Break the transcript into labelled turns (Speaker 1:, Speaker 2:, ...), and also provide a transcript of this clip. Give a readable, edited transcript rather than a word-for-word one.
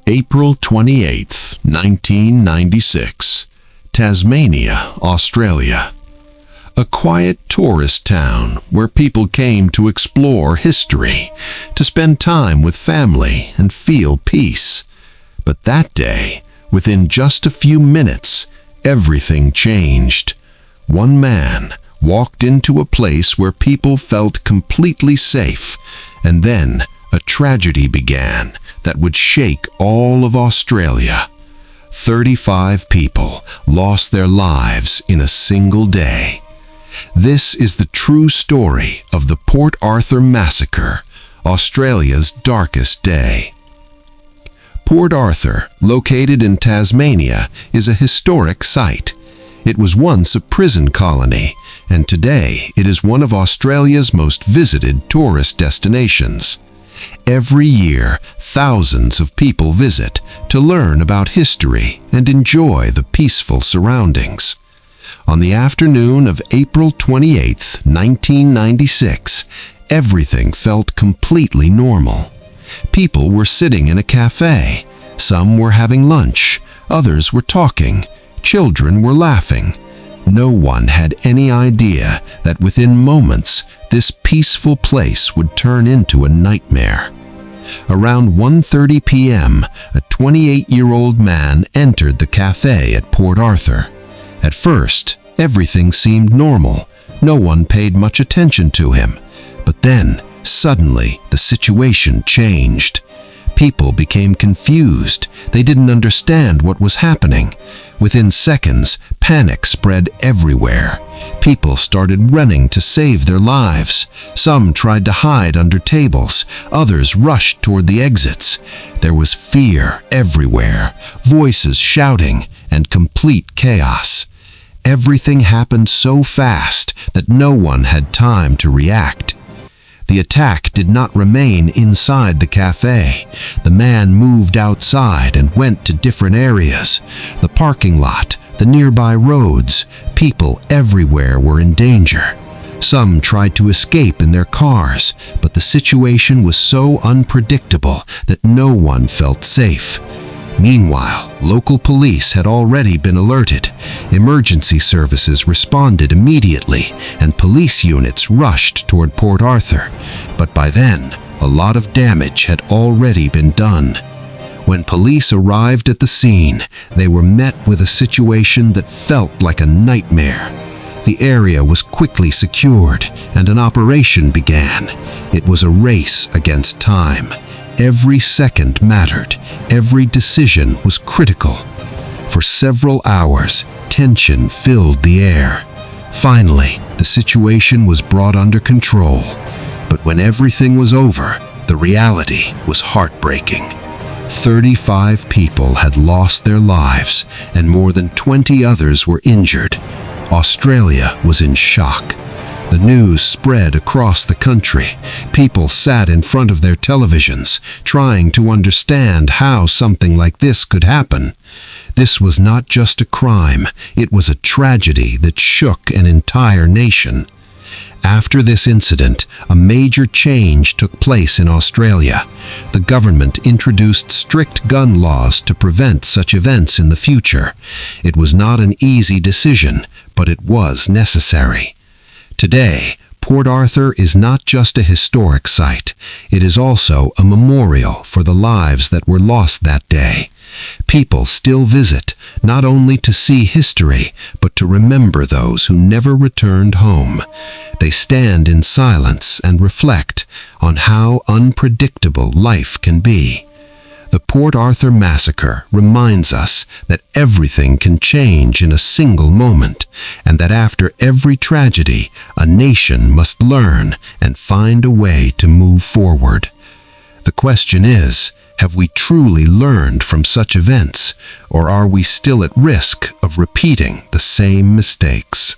Speaker 1: April 28, 1996, Tasmania, Australia. A quiet tourist town where people came to explore history, to spend time with family and feel peace. But that day, within just a few minutes, everything changed. One man walked into a place where people felt completely safe, and then a tragedy began that would shake all of Australia. 35 people lost their lives in a single day. This is the true story of the Port Arthur Massacre, Australia's darkest day. Port Arthur, located in Tasmania, is a historic site. It was once a prison colony, and today it is one of Australia's most visited tourist destinations. Every year, thousands of people visit to learn about history and enjoy the peaceful surroundings. On the afternoon of April 28, 1996, everything felt completely normal. People were sitting in a cafe. Some were having lunch. Others were talking. Children were laughing. No one had any idea that within moments, this peaceful place would turn into a nightmare. Around 1:30 p.m., a 28-year-old man entered the cafe at Port Arthur. At first, everything seemed normal. No one paid much attention to him. But then, suddenly, the situation changed. People became confused. They didn't understand what was happening. Within seconds, panic spread everywhere. People started running to save their lives. Some tried to hide under tables. Others rushed toward the exits. There was fear everywhere, voices shouting, and complete chaos. Everything happened so fast that no one had time to react. The attack did not remain inside the cafe. The man moved outside and went to different areas. The parking lot, the nearby roads, people everywhere were in danger. Some tried to escape in their cars, but the situation was so unpredictable that no one felt safe. Meanwhile, local police had already been alerted. Emergency services responded immediately, and police units rushed toward Port Arthur. But by then, a lot of damage had already been done. When police arrived at the scene, they were met with a situation that felt like a nightmare. The area was quickly secured, and an operation began. It was a race against time. Every second mattered. Every decision was critical. For several hours, tension filled the air. Finally, the situation was brought under control. But when everything was over, the reality was heartbreaking. 35 people had lost their lives, and more than 20 others were injured. Australia was in shock. The news spread across the country. People sat in front of their televisions, trying to understand how something like this could happen. This was not just a crime, it was a tragedy that shook an entire nation. After this incident, a major change took place in Australia. The government introduced strict gun laws to prevent such events in the future. It was not an easy decision, but it was necessary. Today, Port Arthur is not just a historic site. It is also a memorial for the lives that were lost that day. People still visit, not only to see history, but to remember those who never returned home. They stand in silence and reflect on how unpredictable life can be. The Port Arthur Massacre reminds us that everything can change in a single moment, and that after every tragedy, a nation must learn and find a way to move forward. The question is, have we truly learned from such events, or are we still at risk of repeating the same mistakes?